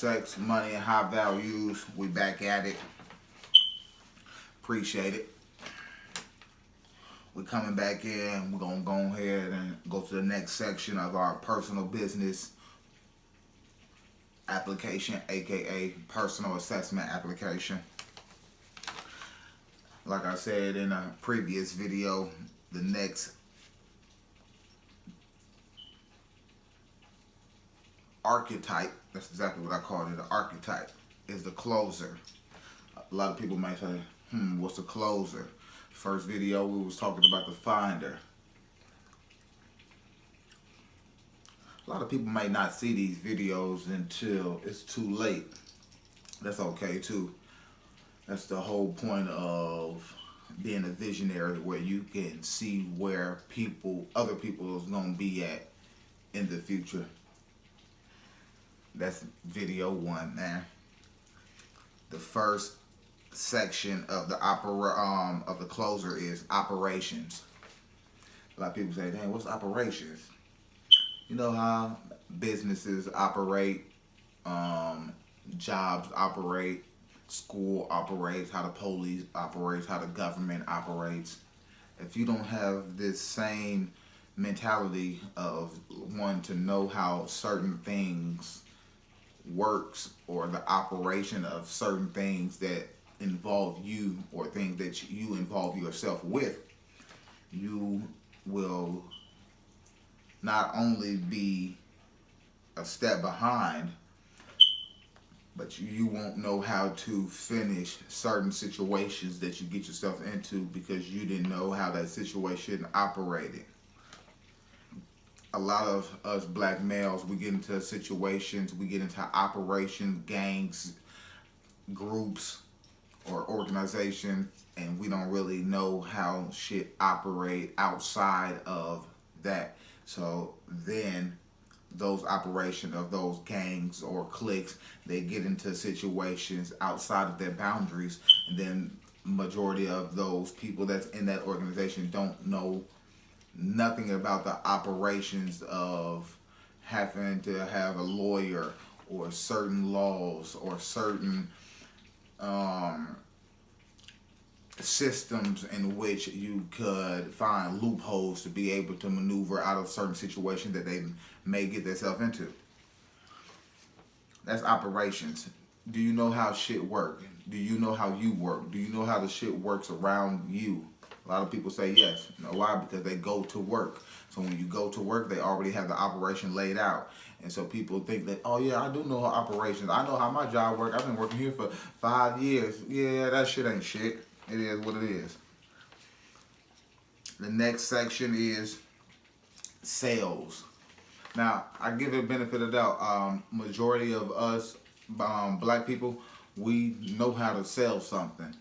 sex, money, and high values. We back at it. Appreciate it. We're coming back in. We're going to go ahead and go to the next section of our personal business application, aka personal assessment application. Like I said in a previous video, the next archetype, that's exactly what I called it, the archetype, is the closer. A lot of people might say, what's a closer? First video we was talking about the finder. A lot of people might not see these videos until it's too late. That's okay too. That's the whole point of being a visionary, where you can see where other people is gonna be at in the future. That's video one, man. The first section of the closer is operations. A lot of people say, "Dang, what's operations?" You know how businesses operate, jobs operate, school operates, how the police operates, how the government operates. If you don't have this same mentality of wanting to know how certain things works, or the operation of certain things that involve you, or things that you involve yourself with, you will not only be a step behind, but you won't know how to finish certain situations that you get yourself into because you didn't know how that situation operated. A lot of us black males, we get into situations, we get into operations, gangs, groups, or organizations, and we don't really know how shit operate outside of that. So then those operations of those gangs or cliques, they get into situations outside of their boundaries, and then majority of those people that's in that organization don't know nothing about the operations of having to have a lawyer, or certain laws, or certain systems in which you could find loopholes to be able to maneuver out of certain situations that they may get themselves into. That's operations. Do you know how shit work? Do you know how you work? Do you know how the shit works around you? A lot of people say yes. You know why? Because they go to work. So when you go to work, they already have the operation laid out. And so people think that, oh yeah, I do know how operations. I know how my job works. I've been working here for 5 years. Yeah, that shit ain't shit. It is what it is. The next section is sales. Now, I give it a benefit of doubt. Majority of us black people, we know how to sell something.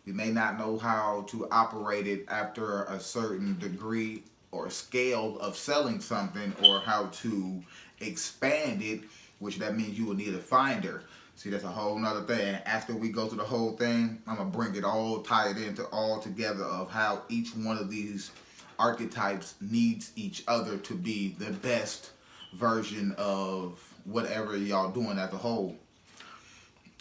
We may not know how to operate it after a certain degree or scale of selling something, or how to expand it, which that means you will need a finder. See, that's a whole nother thing. After we go through the whole thing, I'm going to bring it all, tie it into all together of how each one of these archetypes needs each other to be the best version of whatever y'all doing as a whole.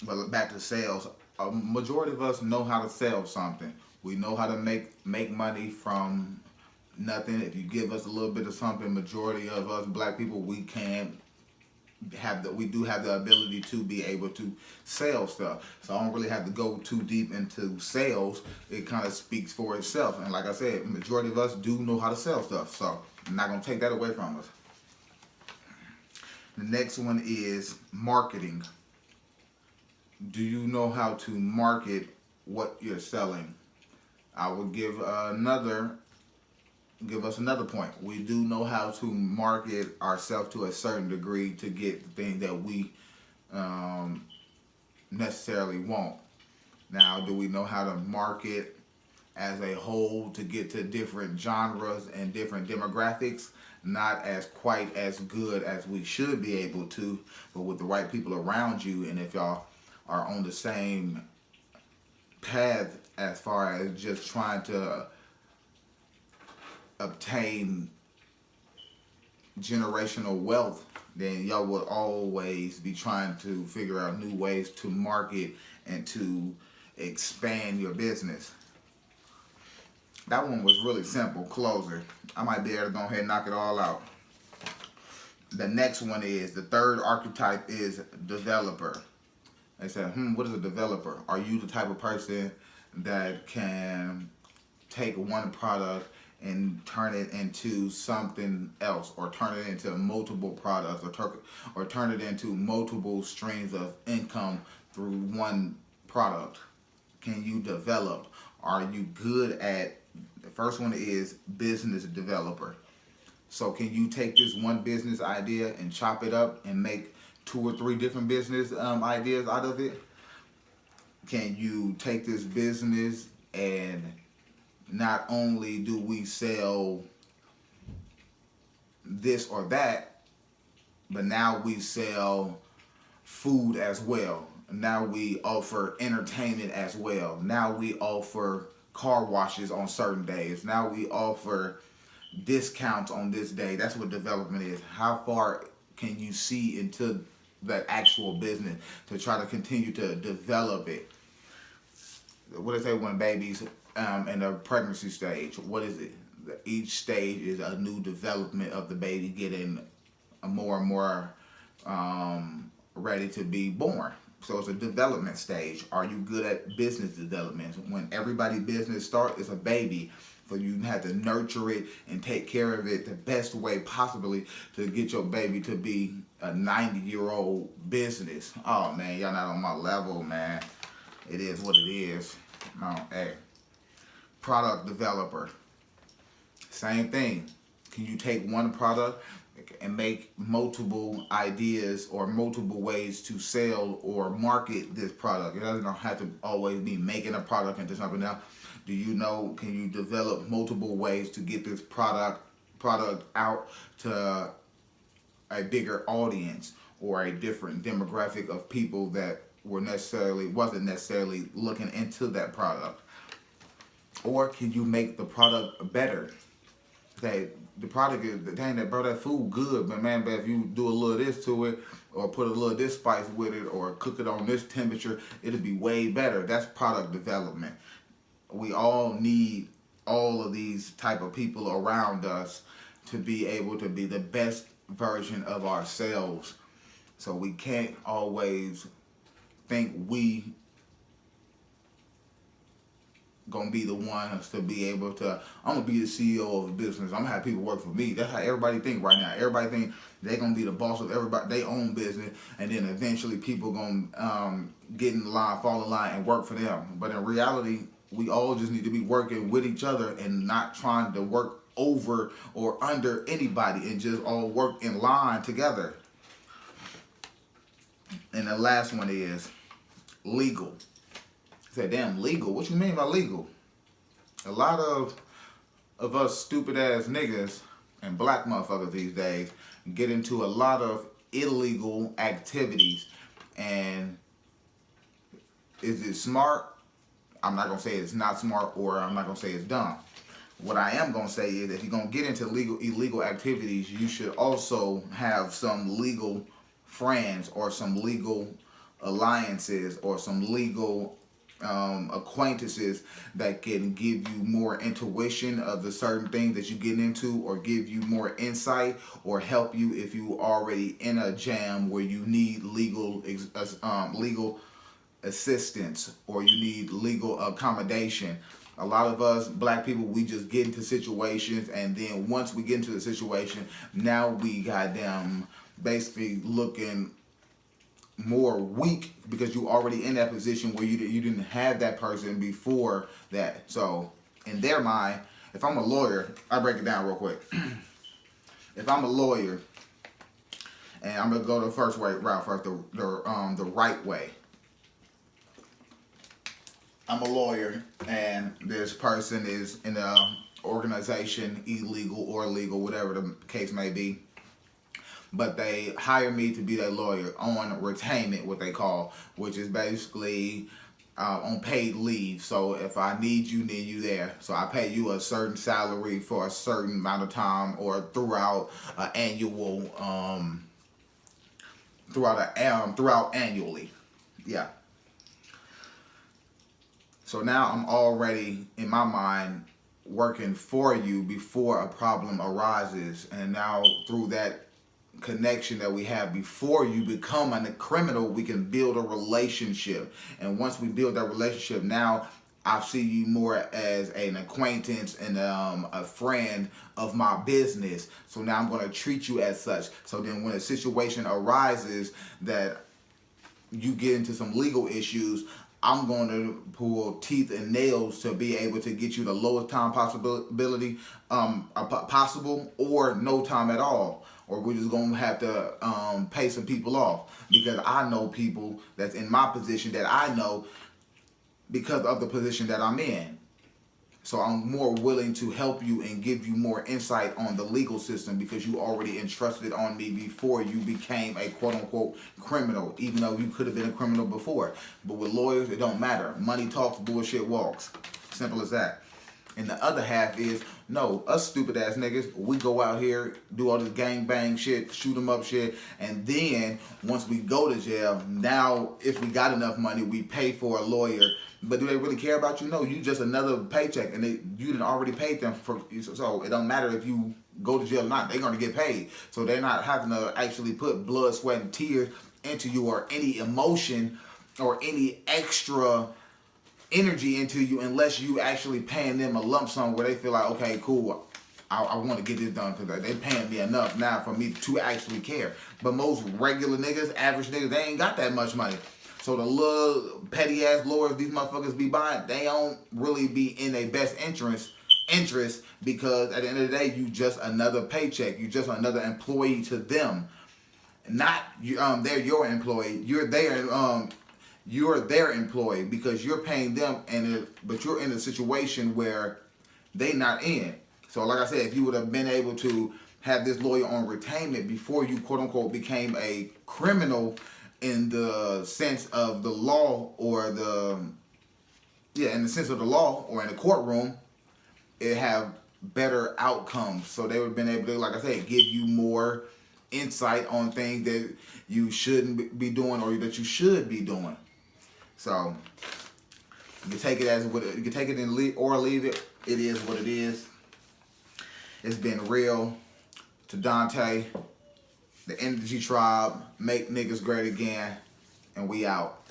But back to sales. A majority of us know how to sell something. We know how to make money from nothing. If you give us a little bit of something, majority of us black people, we do have the ability to be able to sell stuff. So I don't really have to go too deep into sales. It kind of speaks for itself. And like I said, majority of us do know how to sell stuff. So I'm not going to take that away from us. The next one is marketing. Do you know how to market what you're selling? I will give us another point. We do know how to market ourselves to a certain degree to get the thing that we necessarily want. Now, do we know how to market as a whole to get to different genres and different demographics? Not as quite as good as we should be able to, but with the right people around you, and if y'all are on the same path as far as just trying to obtain generational wealth, then y'all will always be trying to figure out new ways to market and to expand your business. That one was really simple, closer. I might be able to go ahead and knock it all out. The next one is, the third archetype is developer. They said, what is a developer? Are you the type of person that can take one product and turn it into something else, or turn it into multiple products, or turn it into multiple streams of income through one product? Can you develop? Are you good at, the first one is business developer. So can you take this one business idea and chop it up and make 2 or 3 different business ideas out of it? Can you take this business and not only do we sell this or that, but now we sell food as well. Now we offer entertainment as well. Now we offer car washes on certain days. Now we offer discounts on this day. That's what development is. How far can you see into that actual business to try to continue to develop it? What do they say when babies in the pregnancy stage? What is it? Each stage is a new development of the baby getting more and more ready to be born. So it's a development stage. Are you good at business development? When everybody business starts, it's a baby. So you have to nurture it and take care of it the best way possibly to get your baby to be a 90-year-old business. Oh man, y'all not on my level, man. It is what it is. No, hey. Product developer. Same thing. Can you take one product and make multiple ideas or multiple ways to sell or market this product? It doesn't have to always be making a product into something else. Do you know, can you develop multiple ways to get this product out to a bigger audience or a different demographic of people that wasn't necessarily looking into that product? Or can you make the product better? Say the product is, dang, that bro, that food good, but man, but if you do a little this to it, or put a little this spice with it, or cook it on this temperature, it'll be way better. That's product development. We all need all of these type of people around us to be able to be the best version of ourselves. So we can't always think we gonna be the ones to be able to, I'm gonna be the CEO of a business, I'm gonna have people work for me. That's how everybody think right now. Everybody think they're gonna be the boss of everybody, they own business, and then eventually people gonna get in line, fall in line and work for them. But in reality, we all just need to be working with each other and not trying to work over or under anybody, and just all work in line together. And the last one is legal. Say, damn, legal? What you mean by legal? A lot of us stupid ass niggas and black motherfuckers these days get into a lot of illegal activities. And is it smart? I'm not gonna say it's not smart, or I'm not gonna say it's dumb. What I am gonna say is, if you're gonna get into illegal activities, you should also have some legal friends or some legal alliances or some legal acquaintances that can give you more intuition of the certain things that you get into, or give you more insight, or help you if you already in a jam where you need legal assistance, or you need legal accommodation. A lot of us black people, we just get into situations, and then once we get into the situation, now we goddamn basically looking more weak because you already in that position where you didn't have that person before that. So in their mind, if I'm a lawyer, I break it down real quick. If I'm a lawyer, and I'm gonna go the first route first, the right way. I'm a lawyer, and this person is in an organization, illegal or legal, whatever the case may be. But they hire me to be their lawyer on retainment, what they call, which is basically on paid leave. So if I need you, then you there. So I pay you a certain salary for a certain amount of time, or throughout an annual throughout annually. Yeah. So now I'm already in my mind working for you before a problem arises, and now through that connection that we have before you become a criminal, we can build a relationship. And once we build that relationship, now I see you more as an acquaintance and a friend of my business. So now I'm going to treat you as such. So then when a situation arises that you get into some legal issues, I'm going to pull teeth and nails to be able to get you the lowest time possibility possible, or no time at all, or we're just going to have to pay some people off, because I know people that's in my position that I know because of the position that I'm in. So I'm more willing to help you and give you more insight on the legal system, because you already entrusted on me before you became a quote-unquote criminal, even though you could have been a criminal before. But with lawyers, it don't matter. Money talks, bullshit walks. Simple as that. And the other half is, no, us stupid ass niggas, we go out here, do all this gang bang shit, shoot them up shit, and then once we go to jail, now if we got enough money, we pay for a lawyer. But do they really care about you? No, you just another paycheck, and you didn't already paid them for. So it don't matter if you go to jail or not; they're gonna get paid. So they're not having to actually put blood, sweat, and tears into you, or any emotion, or any extra energy into you, unless you actually paying them a lump sum where they feel like, okay, cool, I want to get this done because they paying me enough now for me to actually care. But most regular niggas, average niggas, they ain't got that much money. So the little petty ass lawyers these motherfuckers be buying, they don't really be in their best interest, because at the end of the day, you just another paycheck. You just another employee to them. Not they're your employee. You're their employee, because you're paying them, but you're in a situation where they not in. So like I said, if you would have been able to have this lawyer on retainment before you quote unquote became a criminal in the sense of the law, or in the sense of the law, or in the courtroom, it have better outcomes. So they would have been able to, like I said, give you more insight on things that you shouldn't be doing, or that you should be doing. So you can take it as what you can take it and or leave it. It is what it is. It's been real. To Dante, the Energy Tribe, make niggas great again, and we out.